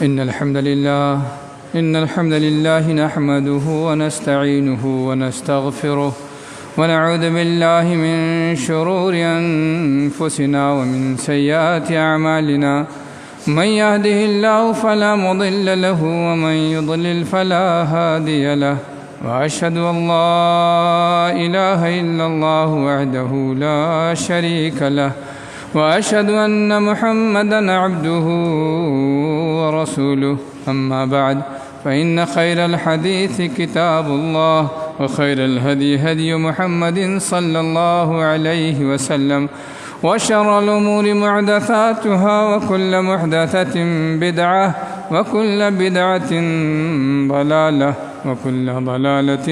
إن الحمد لله نحمده ونستعينه ونستغفره ونعوذ بالله من شرور أنفسنا ومن سيئات أعمالنا من يهده الله فلا مضل له ومن يضلل فلا هادي له وأشهد أن لا إله إلا الله وحده لا شريك له وأشهد أن محمدًا عبده ورسوله أما بعد فإن خير الحديث كتاب الله وخير الهدي هدي محمد صلى الله عليه وسلم وشر الأمور محدثاتها وكل محدثة بدعة وكل بدعة ضلالة وكل ضلالة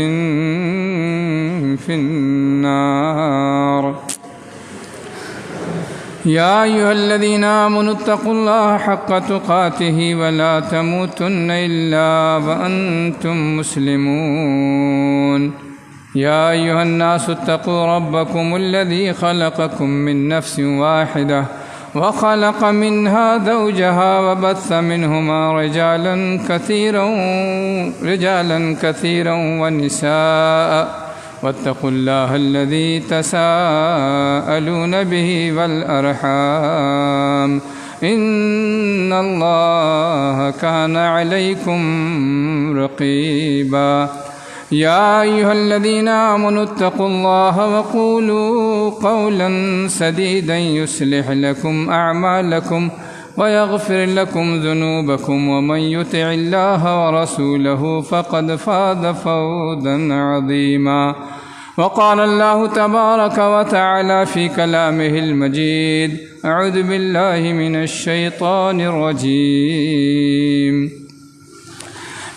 في النار. يا أيها الذين آمنوا اتقوا الله حق تقاته ولا تموتن إلا وأنتم مسلمون. يا أيها الناس اتقوا ربكم الذي خلقكم من نفس واحدة وخلق منها زوجها وبث منهما رجالا كثيرا ونساء واتقوا الله الذي تساءلون به والأرحام إن الله كان عليكم رقيبا. يا أيها الذين آمنوا اتقوا الله وقولوا قولا سديدا يصلح لكم أعمالكم ويغفر لكم ذنوبكم ومن يطع الله ورسوله فقد فاز فوزا عظيما. وقال الله تبارك وتعالى في كلامه المجيد: أعوذ بالله من الشيطان الرجيم.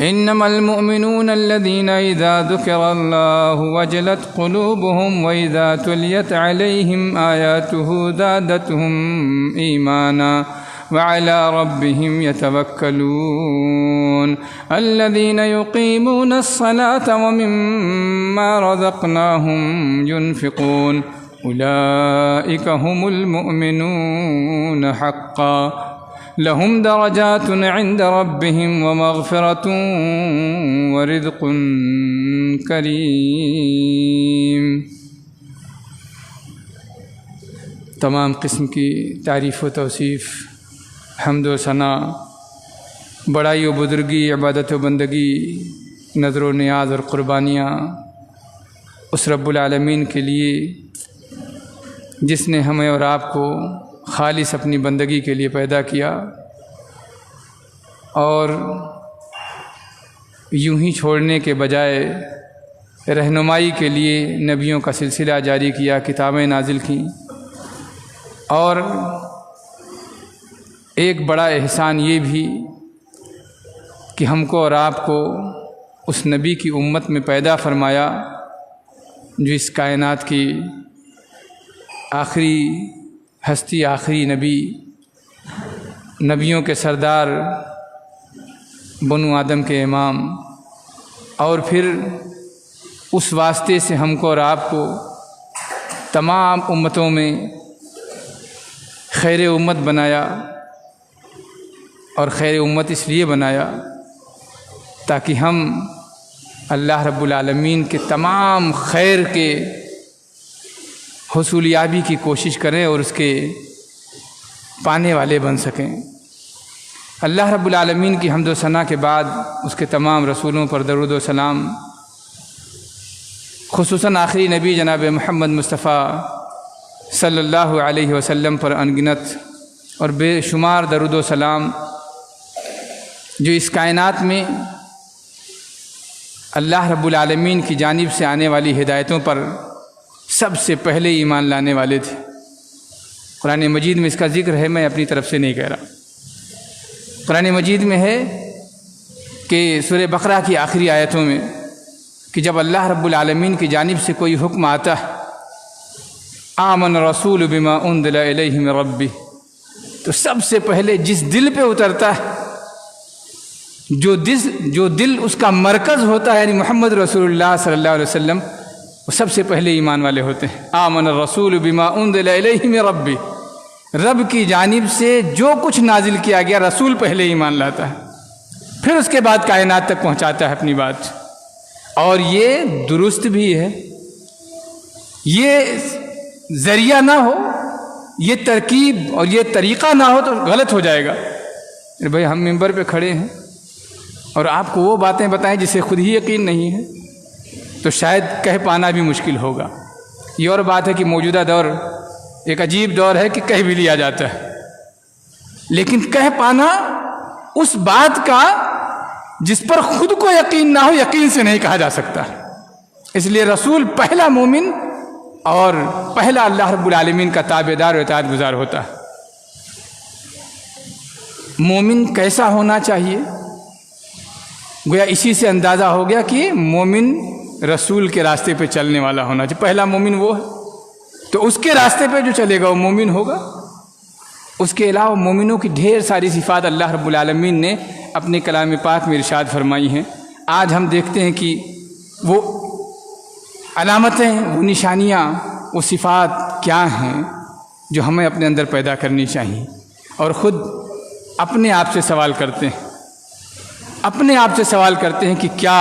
إنما المؤمنون الذين إذا ذكر الله وجلت قلوبهم وإذا تليت عليهم آياته زادتهم إيمانا وعلى ربهم يتوكلون. الذين يقيمون الصلاة ومما رزقناهم ينفقون أولئك هم المؤمنون حقا لهم درجات عند ربهم ومغفرة ورزق کریم. تمام قسم کی تعریف و توصیف، حمد و ثنا، بڑائی و بزرگی، عبادت و بندگی، نظر و نیاز اور قربانیاں اس رب العالمین کے لیے جس نے ہمیں اور آپ کو خالص اپنی بندگی کے لیے پیدا کیا اور یوں ہی چھوڑنے کے بجائے رہنمائی کے لیے نبیوں کا سلسلہ جاری کیا، کتابیں نازل کیں، اور ایک بڑا احسان یہ بھی کہ ہم کو اور آپ کو اس نبی کی امت میں پیدا فرمایا جو اس کائنات کی آخری ہستی، آخری نبی، نبیوں کے سردار، بنو آدم کے امام، اور پھر اس واسطے سے ہم کو اور آپ کو تمام امتوں میں خیر امت بنایا. اور خیر امت اس لیے بنایا تاکہ ہم اللہ رب العالمین کے تمام خیر کے حصولیابی کی کوشش کریں اور اس کے پانے والے بن سکیں. اللہ رب العالمین کی حمد و ثنا کے بعد اس کے تمام رسولوں پر درود و سلام، خصوصاً آخری نبی جناب محمد مصطفیٰ صلی اللہ علیہ وسلم پر انگنت اور بے شمار درود و سلام، جو اس کائنات میں اللہ رب العالمین کی جانب سے آنے والی ہدایتوں پر سب سے پہلے ایمان لانے والے تھے. قرآن مجید میں اس کا ذکر ہے، میں اپنی طرف سے نہیں کہہ رہا. قرآن مجید میں ہے کہ سورہ بقرہ کی آخری آیتوں میں کہ جب اللہ رب العالمین کی جانب سے کوئی حکم آتا ہے، آمن الرسول بما انزل الیہ من ربہ، تو سب سے پہلے جس دل پہ اترتا ہے، جو دل اس کا مرکز ہوتا ہے، یعنی محمد رسول اللہ صلی اللہ علیہ وسلم، وہ سب سے پہلے ایمان والے ہوتے ہیں. آمن الرسول بما انزل الیہ من ربہ، رب کی جانب سے جو کچھ نازل کیا گیا رسول پہلے ایمان لاتا ہے، پھر اس کے بعد کائنات تک پہنچاتا ہے اپنی بات، اور یہ درست بھی ہے، یہ ذریعہ نہ ہو، یہ ترکیب اور یہ طریقہ نہ ہو تو غلط ہو جائے گا۔ بھائی ہم ممبر پہ کھڑے ہیں اور آپ کو وہ باتیں بتائیں جسے خود ہی یقین نہیں ہے تو شاید کہہ پانا بھی مشکل ہوگا۔ یہ اور بات ہے کہ موجودہ دور ایک عجیب دور ہے کہ کہہ بھی لیا جاتا ہے، لیکن کہہ پانا اس بات کا جس پر خود کو یقین نہ ہو، یقین سے نہیں کہا جا سکتا۔ اس لیے رسول پہلا مومن اور پہلا اللہ رب العالمین کا تابعدار و اطاعت گزار ہوتا ہے۔ مومن کیسا ہونا چاہیے؟ گویا اسی سے اندازہ ہو گیا کہ مومن رسول کے راستے پہ چلنے والا ہونا چاہیے۔ پہلا مومن وہ ہے تو اس کے راستے پہ جو چلے گا وہ مومن ہوگا۔ اس کے علاوہ مومنوں کی ڈھیر ساری صفات اللہ رب العالمین نے اپنے کلام پاک میں ارشاد فرمائی ہیں۔ آج ہم دیکھتے ہیں کہ وہ علامتیں، وہ نشانیاں، وہ صفات کیا ہیں جو ہمیں اپنے اندر پیدا کرنی چاہیے، اور خود اپنے آپ سے سوال کرتے ہیں، اپنے آپ سے سوال کرتے ہیں کہ کیا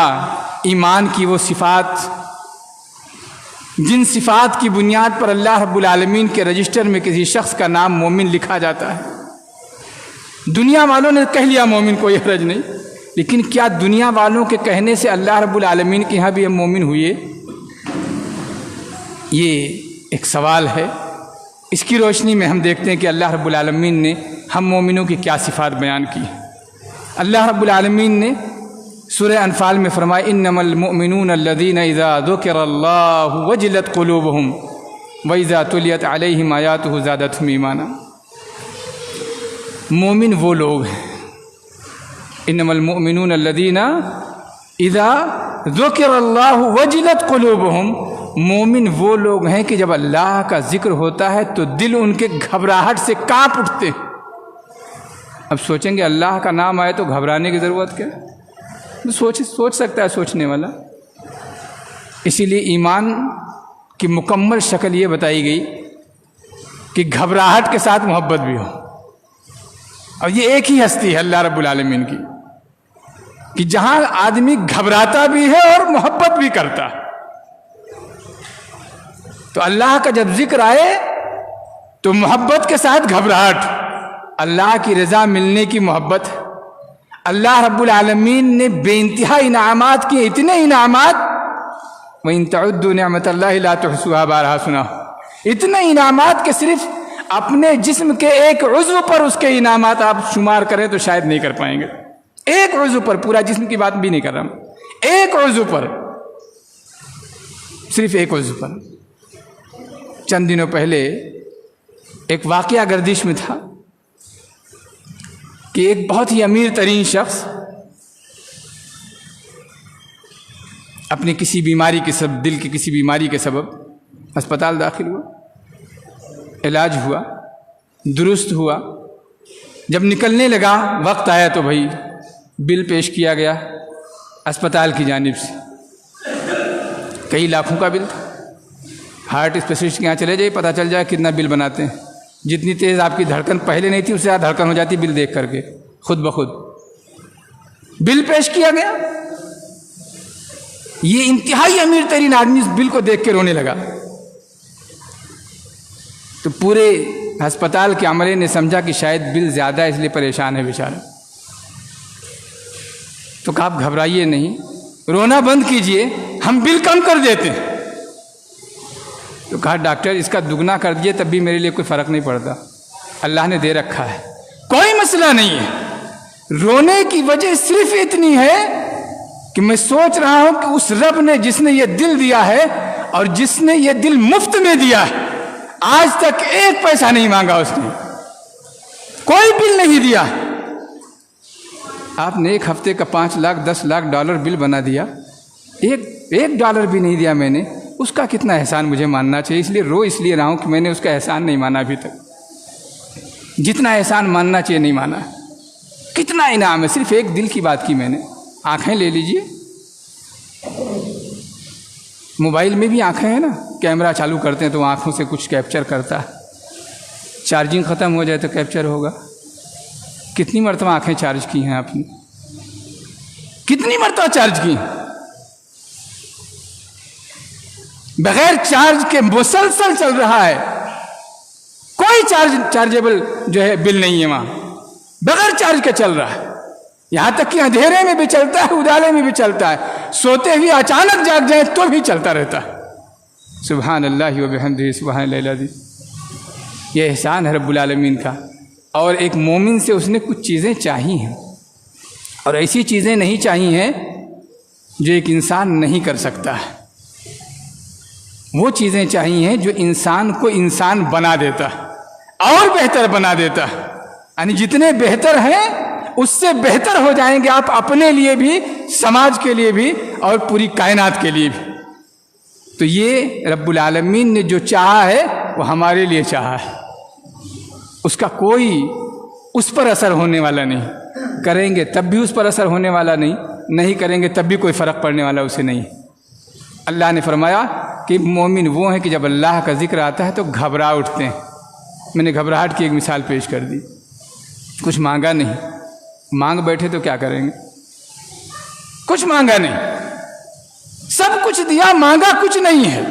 ایمان کی وہ صفات جن صفات کی بنیاد پر اللہ رب العالمین کے رجسٹر میں کسی شخص کا نام مومن لکھا جاتا ہے۔ دنیا والوں نے کہہ لیا مومن، کوئی حرج نہیں، لیکن کیا دنیا والوں کے کہنے سے اللہ رب العالمین کے یہاں بھی ہم مومن ہوئے؟ یہ ایک سوال ہے۔ اس کی روشنی میں ہم دیکھتے ہیں کہ اللہ رب العالمین نے ہم مومنوں کی کیا صفات بیان کی۔ اللہ رب العالمین نے سورہ انفال میں فرمایا انما المؤمنون الذین اذا ذکر اللہ وجلت قلوبہم واذا تلیت علیہم آیاتہ زادتہم ایمانا۔ مومن وہ لوگ ہیں، انما المؤمنون الذین اذا ذکر اللہ وجلت قلوبہم، مومن وہ لوگ ہیں کہ جب اللہ کا ذکر ہوتا ہے تو دل ان کے گھبراہٹ سے کانپ اٹھتے ہیں۔ اب سوچیں گے اللہ کا نام آئے تو گھبرانے کی ضرورت کیا؟ سوچ سکتا ہے سوچنے والا۔ اسی لیے ایمان کی مکمل شکل یہ بتائی گئی کہ گھبراہٹ کے ساتھ محبت بھی ہو، اور یہ ایک ہی ہستی ہے اللہ رب العالمین کی کہ جہاں آدمی گھبراتا بھی ہے اور محبت بھی کرتا ہے۔ تو اللہ کا جب ذکر آئے تو محبت کے ساتھ گھبراہٹ، اللہ کی رضا ملنے کی محبت۔ اللہ رب العالمین نے بے انتہا انعامات کیے، اتنے انعامات، وَإِن تَعُدُّوا نِعْمَةَ اللَّهِ لَا تُحْصُوهَا، بارہا سنا، اتنے انعامات کہ صرف اپنے جسم کے ایک عضو پر اس کے انعامات آپ شمار کریں تو شاید نہیں کر پائیں گے۔ ایک عضو پر، پورا جسم کی بات بھی نہیں کر رہا ہوں، ایک عضو پر، صرف ایک عضو پر۔ چند دنوں پہلے ایک واقعہ گردش میں تھا کہ ایک بہت ہی امیر ترین شخص اپنی کسی بیماری کے سبب، دل کی کسی بیماری کے سبب اسپتال داخل ہوا، علاج ہوا، درست ہوا۔ جب نکلنے لگا، وقت آیا تو بھائی بل پیش کیا گیا اسپتال کی جانب سے، کئی لاکھوں کا بل تھا۔ ہارٹ اسپیشلسٹ کے یہاں چلے جائے، پتہ چل جائے کتنا بل بناتے ہیں۔ جتنی تیز آپ کی دھڑکن پہلے نہیں تھی اس سے زیادہ دھڑکن ہو جاتی بل دیکھ کر کے، خود بخود بل پیش کیا گیا۔ یہ انتہائی امیر ترین آدمی اس بل کو دیکھ کے رونے لگا، تو پورے ہسپتال کے عملے نے سمجھا کہ شاید بل زیادہ ہے اس لیے پریشان ہے بیچارہ۔ تو کہا آپ گھبرائیے نہیں، رونا بند کیجئے، ہم بل کم کر دیتے ہیں۔ تو کہا ڈاکٹر اس کا دگنا کر دیے تب بھی میرے لیے کوئی فرق نہیں پڑتا، اللہ نے دے رکھا ہے، کوئی مسئلہ نہیں ہے۔ رونے کی وجہ صرف اتنی ہے کہ میں سوچ رہا ہوں کہ اس رب نے جس نے یہ دل دیا ہے اور جس نے یہ دل مفت میں دیا ہے، آج تک ایک پیسہ نہیں مانگا، اس نے کوئی بل نہیں دیا۔ آپ نے ایک ہفتے کا 5 لاکھ 10 لاکھ ڈالر بل بنا دیا، ایک ڈالر بھی نہیں دیا میں نے، اس کا کتنا احسان مجھے ماننا چاہیے۔ اس لیے اس لیے رہا ہوں کہ میں نے اس کا احسان نہیں مانا ابھی تک، جتنا احسان ماننا چاہیے نہیں مانا۔ کتنا انعام ہے، صرف ایک دل کی بات کی میں نے۔ آنکھیں لے لیجئے، موبائل میں بھی آنکھیں ہیں نا، کیمرہ چالو کرتے ہیں تو آنکھوں سے کچھ کیپچر کرتا ہے۔ چارجنگ ختم ہو جائے تو کیپچر ہوگا۔ کتنی مرتبہ آنکھیں چارج کی ہیں آپ نے؟ کتنی مرتبہ چارج کی؟ بغیر چارج کے مسلسل چل رہا ہے، کوئی چارجیبل جو ہے بل نہیں ہے وہاں، بغیر چارج کے چل رہا ہے، یہاں تک کہ اندھیرے میں بھی چلتا ہے، اجالے میں بھی چلتا ہے، سوتے ہوئے اچانک جاگ جائیں تو بھی چلتا رہتا ہے۔ سبحان اللہ و بحمدہ سبحان اللہ العظیم۔ یہ احسان ہے رب العالمین کا۔ اور ایک مومن سے اس نے کچھ چیزیں چاہی ہیں، اور ایسی چیزیں نہیں چاہی ہیں جو ایک انسان نہیں کر سکتا ہے۔ وہ چیزیں چاہی ہیں جو انسان کو انسان بنا دیتا ہے اور بہتر بنا دیتا ہے، یعنی جتنے بہتر ہیں اس سے بہتر ہو جائیں گے آپ، اپنے لیے بھی، سماج کے لیے بھی، اور پوری کائنات کے لیے بھی۔ تو یہ رب العالمین نے جو چاہا ہے وہ ہمارے لیے چاہا ہے، اس کا کوئی اس پر اثر ہونے والا نہیں، کریں گے تب بھی اس پر اثر ہونے والا نہیں، نہیں کریں گے تب بھی کوئی فرق پڑنے والا اسے نہیں۔ اللہ نے فرمایا کہ مومن وہ ہیں کہ جب اللہ کا ذکر آتا ہے تو گھبرا اٹھتے ہیں۔ میں نے گھبراہٹ کی ایک مثال پیش کر دی۔ کچھ مانگا نہیں، مانگ بیٹھے تو کیا کریں گے؟ کچھ مانگا نہیں، سب کچھ دیا، مانگا کچھ نہیں ہے۔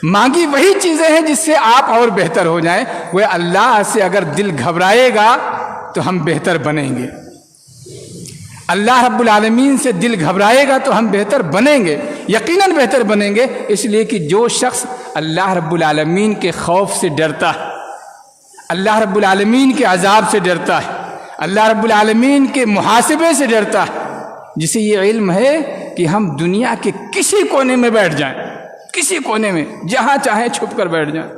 مانگی وہی چیزیں ہیں جس سے آپ اور بہتر ہو جائیں۔ وہ اللہ سے اگر دل گھبرائے گا تو ہم بہتر بنیں گے، اللہ رب العالمین سے دل گھبرائے گا تو ہم بہتر بنیں گے، یقیناً بہتر بنیں گے۔ اس لیے کہ جو شخص اللہ رب العالمین کے خوف سے ڈرتا ہے، اللہ رب العالمین کے عذاب سے ڈرتا ہے، اللہ رب العالمین کے محاسبے سے ڈرتا ہے، جسے یہ علم ہے کہ ہم دنیا کے کسی کونے میں بیٹھ جائیں، کسی کونے میں جہاں چاہیں چھپ کر بیٹھ جائیں،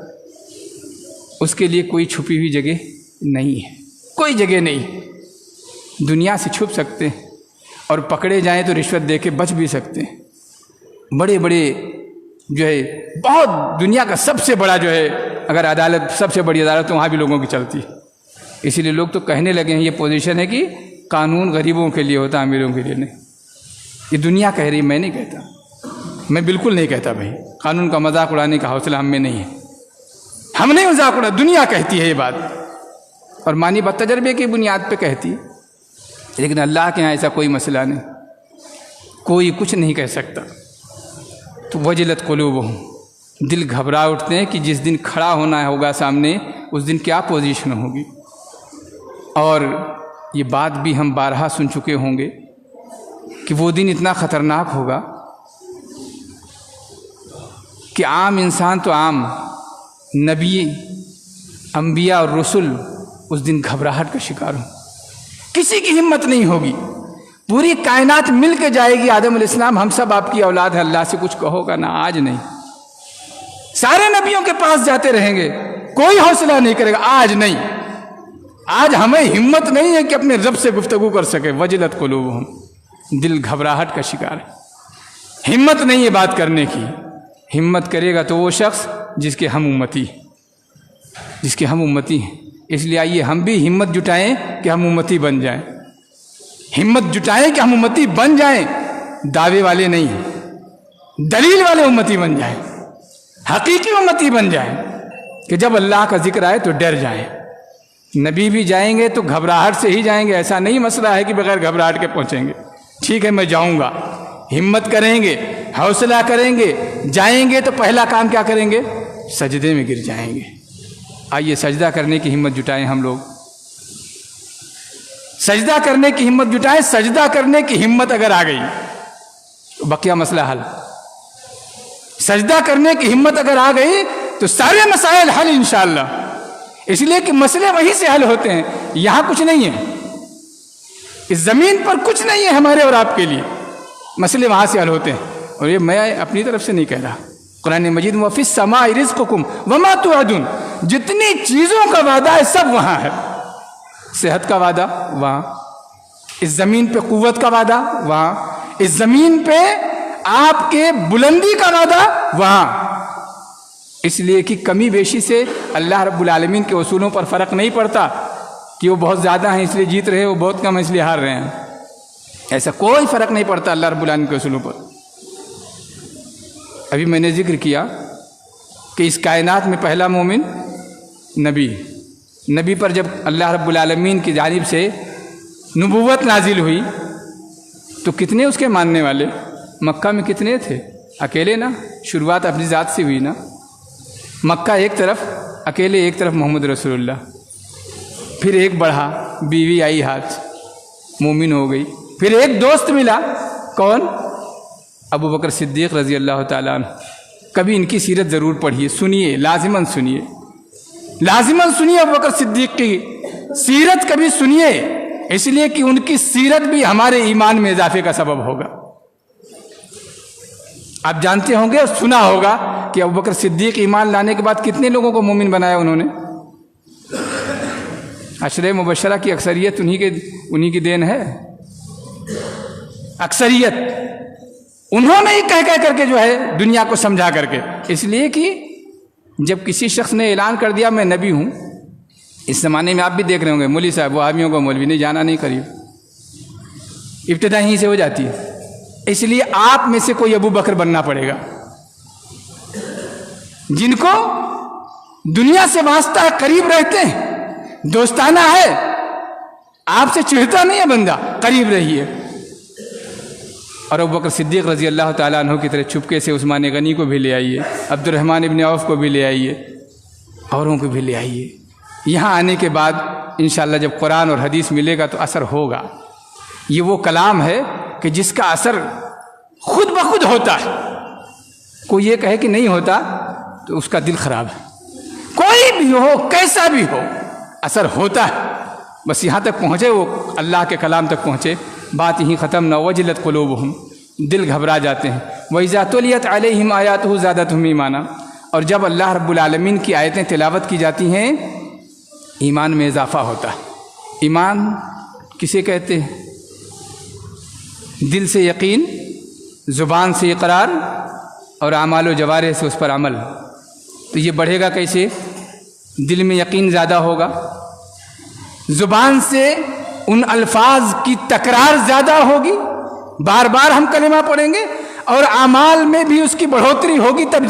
اس کے لیے کوئی چھپی ہوئی جگہ نہیں ہے، کوئی جگہ نہیں۔ دنیا سے چھپ سکتے ہیں اور پکڑے جائیں تو رشوت دے کے بچ بھی سکتے ہیں۔ بڑے بڑے جو ہے بہت دنیا کا سب سے بڑا جو ہے اگر عدالت، سب سے بڑی عدالت تو وہاں بھی لوگوں کی چلتی ہے۔ اسی لیے لوگ تو کہنے لگے ہیں یہ پوزیشن ہے کہ قانون غریبوں کے لیے ہوتا، امیروں کے لیے نہیں۔ یہ دنیا کہہ رہی، میں نہیں کہتا، میں بالکل نہیں کہتا بھائی، قانون کا مذاق اڑانے کا حوصلہ ہم میں نہیں ہے، ہم نہیں مذاق اڑا، دنیا کہتی ہے یہ بات، اور مانی بد تجربے کی بنیاد پہ کہتی ہے۔ لیکن اللہ کے یہاں ایسا کوئی مسئلہ نہیں، کوئی کچھ نہیں کہہ سکتا۔ تو وجلت قلوبہم، دل گھبرا اٹھتے ہیں کہ جس دن کھڑا ہونا ہوگا سامنے، اس دن کیا پوزیشن ہوگی۔ اور یہ بات بھی ہم بارہا سن چکے ہوں گے کہ وہ دن اتنا خطرناک ہوگا کہ عام انسان تو عام، نبی، انبیاء اور رسل اس دن گھبراہٹ کا شکار ہوں، کسی کی ہمت نہیں ہوگی، پوری کائنات مل کے جائے گی، آدم علیہ السلام ہم سب آپ کی اولاد ہے، اللہ سے کچھ کہو گا نا، آج نہیں، سارے نبیوں کے پاس جاتے رہیں گے، کوئی حوصلہ نہیں کرے گا، آج نہیں، آج ہمیں ہمت نہیں ہے کہ اپنے رب سے گفتگو کر سکے۔ وجلت قلوبہم، دل گھبراہٹ کا شکار ہے، ہمت نہیں ہے بات کرنے کی۔ ہمت کرے گا تو وہ شخص جس کے ہم امتی ہیں۔ اس لیے آئیے ہم بھی ہمت جٹائیں کہ ہم امتی بن جائیں، ہمت جٹائیں کہ ہم امتی بن جائیں، دعوے والے نہیں، دلیل والے امتی بن جائیں، حقیقی امتی بن جائیں کہ جب اللہ کا ذکر آئے تو ڈر جائیں۔ نبی بھی جائیں گے تو گھبراہٹ سے ہی جائیں گے، ایسا نہیں مسئلہ ہے کہ بغیر گھبراہٹ کے پہنچیں گے، ٹھیک ہے میں جاؤں گا، ہمت کریں گے، حوصلہ کریں گے، جائیں گے تو پہلا کام کیا کریں گے؟ سجدے میں گر جائیں گے۔ آئیے سجدہ کرنے کی ہمت جٹائیں، ہم لوگ سجدہ کرنے کی ہمت جٹائیں۔ سجدہ کرنے کی ہمت اگر آ گئی تو بقیہ مسئلہ حل، سجدہ کرنے کی ہمت اگر آ گئی تو سارے مسائل حل انشاءاللہ۔ اس لیے کہ مسئلے وہیں سے حل ہوتے ہیں، یہاں کچھ نہیں ہے، اس زمین پر کچھ نہیں ہے ہمارے اور آپ کے لیے، مسئلے وہاں سے حل ہوتے ہیں۔ اور یہ میں اپنی طرف سے نہیں کہہ رہا، قرآن مجید میں وَفِي السَّمَاءِ رِزْقُكُمْ وَمَا تُوعَدُونَ، جتنی چیزوں کا وعدہ ہے سب وہاں ہے۔ صحت کا وعدہ وہاں، اس زمین پہ قوت کا وعدہ وہاں، اس زمین پہ آپ کے بلندی کا وعدہ وہاں۔ اس لیے کہ کمی بیشی سے اللہ رب العالمین کے اصولوں پر فرق نہیں پڑتا کہ وہ بہت زیادہ ہیں اس لیے جیت رہے، وہ بہت کم ہیں اس لیے ہار رہے ہیں، ایسا کوئی فرق نہیں پڑتا اللہ رب العالمین کے اصولوں پر۔ ابھی میں نے ذکر کیا کہ اس کائنات میں پہلا مومن نبی، نبی پر جب اللہ رب العالمین کی جانب سے نبوت نازل ہوئی تو کتنے اس کے ماننے والے؟ مکہ میں کتنے تھے؟ اکیلے نا، شروعات اپنی ذات سے ہوئی نا، مکہ ایک طرف اکیلے، ایک طرف محمد رسول اللہ، پھر ایک بڑھا، بیوی آئی ہاتھ، مومن ہو گئی، پھر ایک دوست ملا، کون؟ ابو بکر صدیق رضی اللہ تعالیٰ عنہ۔ کبھی ان کی سیرت ضرور پڑھیے، سنیے، لازماً سنیے، لازماً سنیے ابو بکر صدیق کی سیرت کبھی سنیے، اس لیے کہ ان کی سیرت بھی ہمارے ایمان میں اضافے کا سبب ہوگا۔ آپ جانتے ہوں گے اور سنا ہوگا کہ ابو بکر صدیق ایمان لانے کے بعد کتنے لوگوں کو مومن بنایا انہوں نے؟ عشرہ مبشرہ کی اکثریت انہی کی دین ہے، اکثریت انہوں نے ہی کہہ کر کے جو ہے دنیا کو سمجھا کر کے، اس لیے کہ جب کسی شخص نے اعلان کر دیا میں نبی ہوں، اس زمانے میں آپ بھی دیکھ رہے ہوں گے مولوی صاحب وہ آدمیوں کو مولوی نہیں جانا نہیں قریب، ابتدا ہی سے ہو جاتی ہے، اس لیے آپ میں سے کوئی ابو بکر بننا پڑے گا جن کو دنیا سے واسطہ ہے، قریب رہتے ہیں، دوستانہ ہے، آپ سے چڑھتا نہیں ہے بندہ، قریب رہیے۔ اور ابو بکر صدیق رضی اللہ تعالیٰ عنہ کی طرح چھپکے سے عثمان غنی کو بھی لے آئیے، عبد الرحمن ابن عوف کو بھی لے آئیے، اوروں کو بھی لے آئیے۔ یہاں آنے کے بعد انشاءاللہ جب قرآن اور حدیث ملے گا تو اثر ہوگا۔ یہ وہ کلام ہے کہ جس کا اثر خود بخود ہوتا ہے، کوئی یہ کہے کہ نہیں ہوتا تو اس کا دل خراب ہے، کوئی بھی ہو کیسا بھی ہو اثر ہوتا ہے، بس یہاں تک پہنچے، وہ اللہ کے کلام تک پہنچے، بات یہیں ختم نہ، وجلت قلوبہم، دل گھبرا جاتے ہیں، وَإِذَا تُلِيَتْ عَلَيْهِمْ آيَاتُهُ زَادَتْهُمْ ایمانا، اور جب اللہ رب العالمین کی آیتیں تلاوت کی جاتی ہیں ایمان میں اضافہ ہوتا ہے۔ ایمان کسے کہتے ہیں؟ دل سے یقین، زبان سے اقرار اور اعمال و جوارح سے اس پر عمل۔ تو یہ بڑھے گا کیسے؟ دل میں یقین زیادہ ہوگا، زبان سے ان الفاظ کی تکرار زیادہ ہوگی، بار بار ہم کلمہ پڑھیں گے، اور اعمال میں بھی اس کی بڑھوتری ہوگی، تب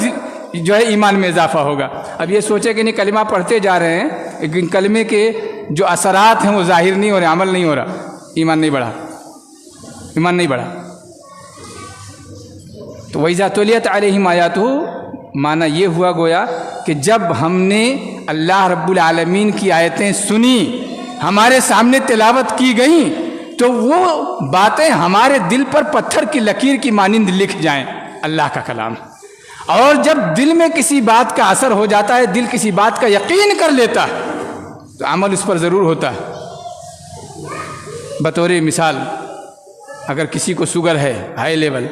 جو ہے ایمان میں اضافہ ہوگا۔ اب یہ سوچے کہ نہیں کلمہ پڑھتے جا رہے ہیں لیکن کلمے کے جو اثرات ہیں وہ ظاہر نہیں ہو رہے، عمل نہیں ہو رہا، ایمان نہیں بڑھا، ایمان نہیں بڑھا۔ تو وَإِذَا تُلِيَتْ عَلَيْهِمْ آيَاتُهُ معنی یہ ہوا گویا کہ جب ہم نے اللہ رب العالمین کی آیتیں سنی، ہمارے سامنے تلاوت کی گئیں، تو وہ باتیں ہمارے دل پر پتھر کی لکیر کی مانند لکھ جائیں، اللہ کا کلام۔ اور جب دل میں کسی بات کا اثر ہو جاتا ہے، دل کسی بات کا یقین کر لیتا ہے، تو عمل اس پر ضرور ہوتا ہے۔ بطور مثال اگر کسی کو شوگر ہے ہائی لیول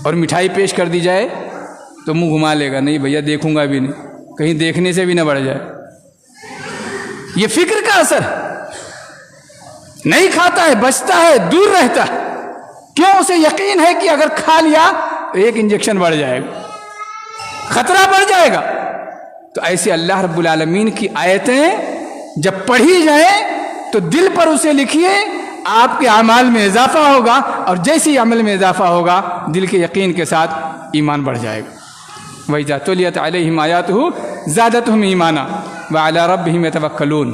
اور مٹھائی پیش کر دی جائے تو منہ گھما لے گا، نہیں بھیا دیکھوں گا بھی نہیں، کہیں دیکھنے سے بھی نہ بڑھ جائے، یہ فکر کا اثر، نہیں کھاتا ہے، بچتا ہے، دور رہتا ہے، کیوں؟ اسے یقین ہے کہ اگر کھا لیا تو ایک انجیکشن بڑھ جائے گا، خطرہ بڑھ جائے گا۔ تو ایسے اللہ رب العالمین کی آیتیں جب پڑھی جائیں تو دل پر اسے لکھیے، آپ کے اعمال میں اضافہ ہوگا، اور جیسے عمل میں اضافہ ہوگا دل کے یقین کے ساتھ ایمان بڑھ جائے گا۔ وَإِذَا تُلِيَتْ عَلَيْهِمْ آيَاتُهُ زَادَتْهُمْ ایمانا وَعَلَىٰ رَبِّهِمْ يَتَوَکَّلُونَ۔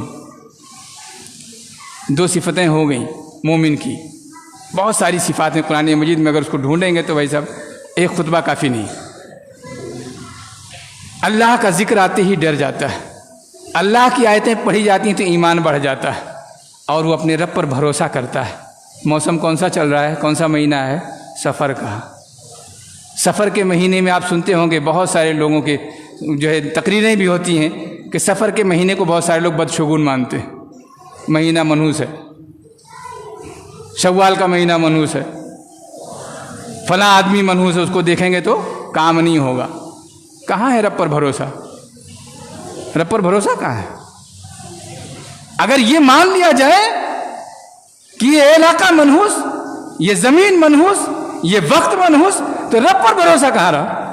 دو صفتیں ہو گئیں مومن کی، بہت ساری صفات ہیں قرآن مجید میں، اگر اس کو ڈھونڈیں گے تو بھائی صاحب ایک خطبہ کافی نہیں۔ اللہ کا ذکر آتے ہی ڈر جاتا ہے، اللہ کی آیتیں پڑھی جاتی ہیں تو ایمان بڑھ جاتا ہے، اور وہ اپنے رب پر بھروسہ کرتا ہے۔ موسم کون سا چل رہا ہے؟ کون سا مہینہ ہے؟ سفر کا۔ سفر کے مہینے میں آپ سنتے ہوں گے بہت سارے لوگوں کے جو ہے تقریریں بھی ہوتی ہیں کہ سفر کے مہینے کو بہت سارے لوگ بدشگون مانتے ہیں، مہینہ منحوس ہے، شوال کا مہینہ منحوس ہے، فلاں آدمی منحوس ہے، اس کو دیکھیں گے تو کام نہیں ہوگا۔ کہاں ہے رب پر بھروسہ؟ رب پر بھروسہ کہاں ہے؟ اگر یہ مان لیا جائے کہ یہ علاقہ منحوس، یہ زمین منحوس، یہ وقت منحوس، تو رب پر بھروسہ کہاں رہا؟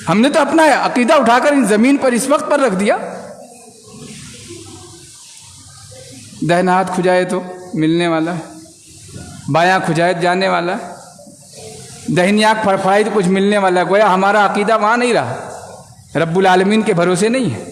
ہم نے تو اپنا عقیدہ اٹھا کر ان زمین پر اس وقت پر رکھ دیا۔ دہنا ہاتھ کھجائے تو ملنے والا ہے، بایاں کھجائے جانے والا ہے، دہنی آنکھ پھڑپھڑائی تو کچھ ملنے والا ہے۔ گویا ہمارا عقیدہ وہاں نہیں رہا، رب العالمین کے بھروسے نہیں ہے۔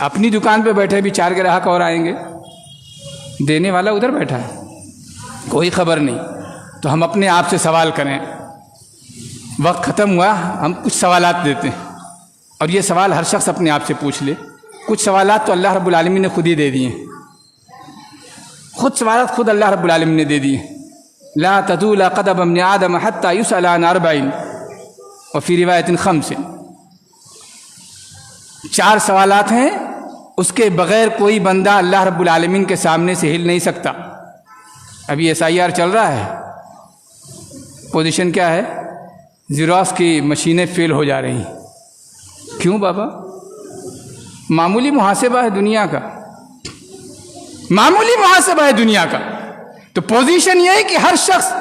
اپنی دکان پہ بیٹھے بھی 4 گراہک اور آئیں گے، دینے والا ادھر بیٹھا ہے، کوئی خبر نہیں۔ تو ہم اپنے آپ سے سوال کریں، وقت ختم ہوا، ہم کچھ سوالات دیتے ہیں، اور یہ سوال ہر شخص اپنے آپ سے پوچھ لے۔ کچھ سوالات تو اللہ رب العالمین نے خود ہی دے دیے، سوالات خود اللہ رب العالمین نے دے دیے۔ لا تزول قدم ابن آدم حتى يسأل عن 40 وفي روایت 5۔ 4 سوالات ہیں، اس کے بغیر کوئی بندہ اللہ رب العالمین کے سامنے سے ہل نہیں سکتا۔ ابھی SIR چل رہا ہے، پوزیشن کیا ہے؟ زیروکس کی مشینیں فیل ہو جا رہی ہیں۔ کیوں بابا؟ معمولی محاسبہ ہے دنیا کا، معمولی محاسبہ ہے دنیا کا۔ تو پوزیشن یہ ہے کہ ہر شخص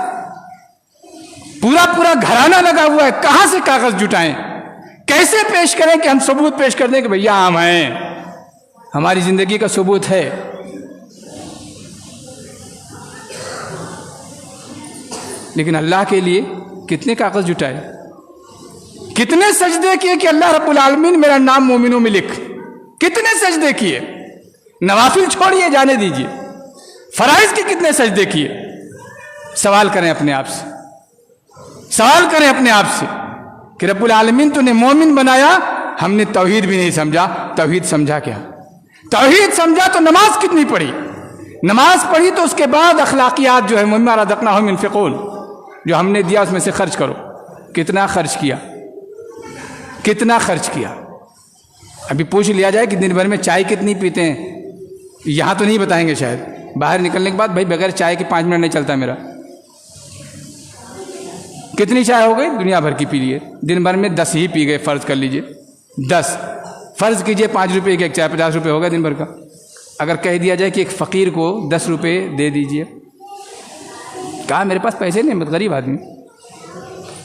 پورا گھرانہ لگا ہوا ہے، کہاں سے کاغذ جٹائیں، کیسے پیش کریں کہ ہم ثبوت پیش کر دیں کہ بھیا ہم ہیں، ہماری زندگی کا ثبوت ہے۔ لیکن اللہ کے لیے کتنے کاغذ جٹائے، کتنے سجدے کیے کہ اللہ رب العالمین میرا نام مومنوں میں لکھ، کتنے سجدے کیے، نوافل چھوڑیے جانے دیجیے، فرائض کے کتنے سجدے کیے۔ سوال کریں اپنے آپ سے، سوال کریں اپنے آپ سے کہ رب العالمین تو نے مومن بنایا، ہم نے توحید بھی نہیں سمجھا۔ توحید سمجھا کیا؟ توحید سمجھا تو نماز کتنی پڑھی، نماز پڑھی تو اس کے بعد اخلاقیات جو ہے مما رزقناہم ينفقون، جو ہم نے دیا اس میں سے خرچ کرو۔ کتنا خرچ کیا، کتنا خرچ کیا؟ ابھی پوچھ لیا جائے کہ دن بھر میں چائے کتنی پیتے ہیں، یہاں تو نہیں بتائیں گے شاید، باہر نکلنے کے بعد بھائی بغیر چائے کے 5 منٹ نہیں چلتا میرا۔ کتنی چائے ہو گئی؟ دنیا بھر کی پی لیے، دن بھر میں 10 ہی پی گئے، فرض کر لیجئے 10، فرض کیجئے 5 روپے کی ایک چائے 50 روپے ہوگا دن بھر کا۔ اگر کہہ دیا جائے کہ ایک فقیر کو 10 روپے دے دیجئے، کہا میرے پاس پیسے نہیں، میں غریب آدمی،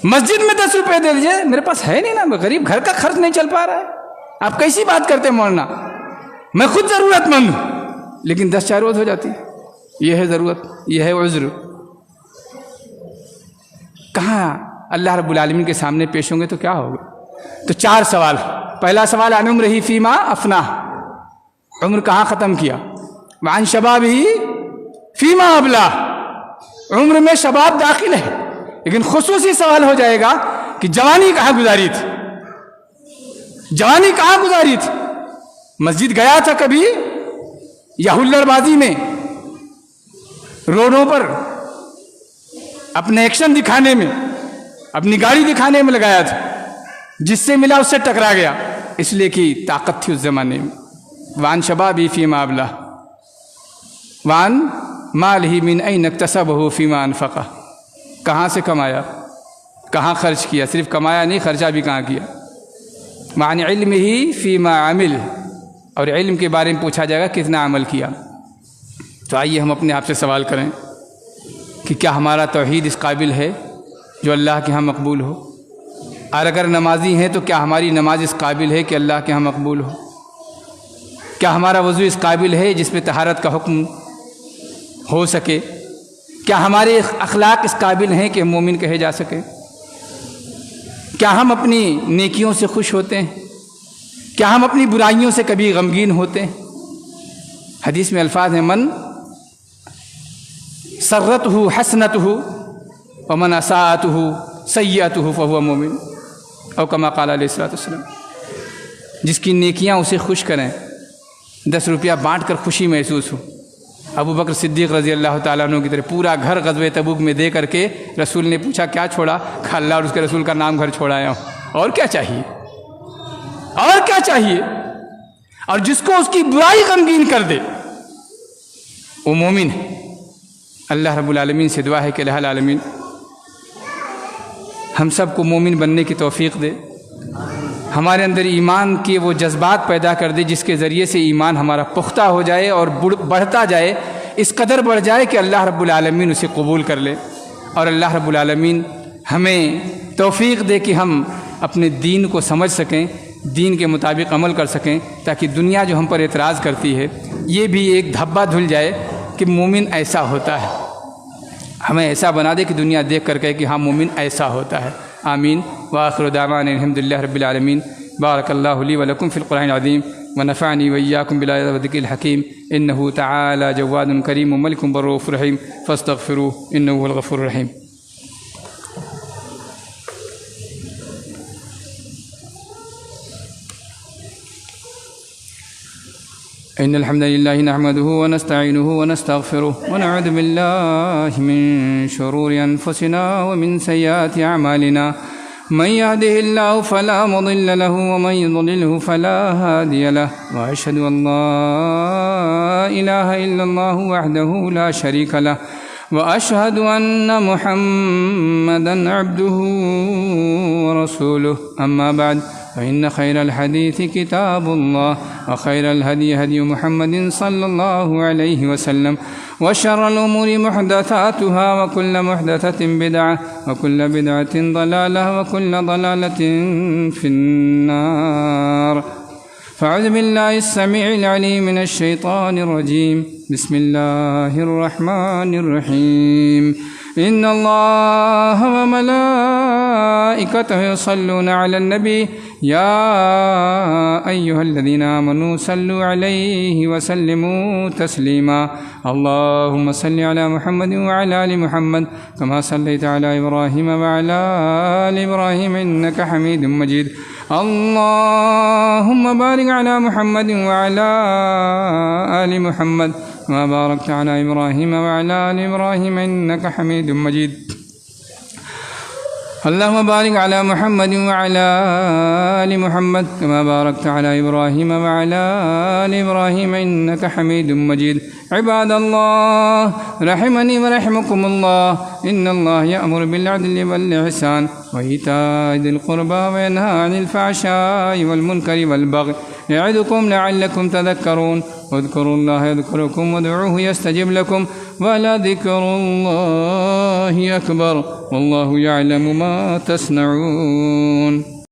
مسجد میں 10 روپے دے دیجئے، میرے پاس ہے نہیں نا، میں غریب، گھر کا خرچ نہیں چل پا رہا ہے۔ آپ کیسی بات کرتے ہیں مولانا، میں خود ضرورت مند ہوں، لیکن 10 چائے روز ہو جاتی، یہ ہے ضرورت، یہ ہے عذر۔ کہاں اللہ رب العالمین کے سامنے پیش ہوں گے تو کیا ہوگا؟ تو 4 سوال۔ پہلا سوال عن عمرہ فیما افناہ، عمر کہاں ختم کیا؟ وعن شبابہ فیما ابلاہ، عمر میں شباب داخل ہے، لیکن خصوصی سوال ہو جائے گا کہ جوانی کہاں گزاری تھی، جوانی کہاں گزاری تھی؟ مسجد گیا تھا کبھی یا ہلڑ بازی میں روڈوں پر اپنے ایکشن دکھانے میں، اپنی گاڑی دکھانے میں لگایا تھا، جس سے ملا اس سے ٹکرا گیا، اس لیے کہ طاقت تھی اس زمانے میں۔ وان شبابی فیما ابلہ وان مالہ من این اکتسبہ فیما انفقہ، کہاں سے کمایا، کہاں خرچ کیا، صرف کمایا نہیں، خرچہ بھی کہاں کیا۔ وعن علمہ فیما عمل، اور علم کے بارے میں پوچھا جائے گا کتنا عمل کیا۔ تو آئیے ہم اپنے آپ سے سوال کریں کہ کیا ہمارا توحید اس قابل ہے جو اللہ کے ہاں مقبول ہو؟ اور اگر نمازی ہیں تو کیا ہماری نماز اس قابل ہے کہ اللہ کے ہاں مقبول ہو؟ کیا ہمارا وضو اس قابل ہے جس میں طہارت کا حکم ہو سکے؟ کیا ہمارے اخلاق اس قابل ہیں کہ ہم مومن کہے جا سکیں؟ کیا ہم اپنی نیکیوں سے خوش ہوتے ہیں؟ کیا ہم اپنی برائیوں سے کبھی غمگین ہوتے ہیں؟ حدیث میں الفاظ ہیں من سرتہ حسنتہ ومن اساءتہ سیئتہ فہو مومن، او کما قال علیہ الصلوۃ والسلام۔ جس کی نیکیاں اسے خوش کریں، 10 روپیہ بانٹ کر خوشی محسوس ہو۔ ابو بکر صدیق رضی اللہ تعالیٰ عنہ کی طرح پورا گھر غزوہ تبوک میں دے کر کے رسول نے پوچھا کیا چھوڑا؟ کہا اللہ اور اس کے رسول کا نام گھر چھوڑ آیا ہوں، اور کیا چاہیے، اور کیا چاہیے؟ اور جس کو اس کی برائی غمگین کر دے وہ مومن ہے۔ اللہ رب العالمین سے دعا ہے کہ الہ العالمین ہم سب کو مومن بننے کی توفیق دے، ہمارے اندر ایمان کے وہ جذبات پیدا کر دے جس کے ذریعے سے ایمان ہمارا پختہ ہو جائے اور بڑھتا جائے، اس قدر بڑھ جائے کہ اللہ رب العالمین اسے قبول کر لے، اور اللہ رب العالمین ہمیں توفیق دے کہ ہم اپنے دین کو سمجھ سکیں، دین کے مطابق عمل کر سکیں، تاکہ دنیا جو ہم پر اعتراض کرتی ہے یہ بھی ایک دھبا دھل جائے کہ مومن ایسا ہوتا ہے، ہمیں ایسا بنا دے کہ دنیا دیکھ کر کہے کہ ہاں مومن ایسا ہوتا ہے۔ آمین۔ وآخر دعوانا الحمد للہ رب العالمین۔ بارک اللہ لی ولکم فی القرآن العظیم۔ ونفعني وإياكم بالآيات والذكر الحكيم إنه تعالى جواد كريم ملك رؤوف رحيم فاستغفروه إنه هو الغفور الرحيم. إن الحمد لله نحمده ونستعينه ونستغفره ونعوذ بالله من شرور أنفسنا ومن سيئات أعمالنا من يهده الله فلا مضل له ومن يضلله فلا هادي له وأشهد أن لا إله إلا الله وحده لا شريك له وأشهد أن محمدا عبده ورسوله أما بعد فإن خير الحديث كتاب الله وخير الهدي هدي محمد صلى الله عليه وسلم وشر الأمور محدثاتها وكل محدثة بدعة وكل بدعة ضلالة وكل ضلالة في النار. فأعوذ بالله السميع العليم من الشيطان الرجيم. بسم الله الرحمن الرحيم. إن الله وملائكته يصلون على النبي يا أيها الذين آمنوا صلوا عليه وسلموا تسليما. اللهم صل على محمد وعلى آل محمد كما صليت على إبراهيم وعلى آل إبراهيم إنك حميد مجيد. اللهم بارك على محمد وعلى آل محمد كما باركت على إبراهيم وعلى آل إبراهيم إنك حميد مجيد. اللهم بارك على محمد وعلى آل محمد كما باركت على إبراهيم وعلى آل إبراهيم إنك حميد مجيد. عباد الله رحمني ورحمكم الله، إن الله يأمر بالعدل والإحسان وإيتاء ذي القربى وينهى عن الفحشاء والمنكر والبغي يعظكم لعلكم تذكرون. اذكروا الله يذكركم وادعوه يستجب لكم ولذكر الله أكبر والله يعلم ما تصنعون.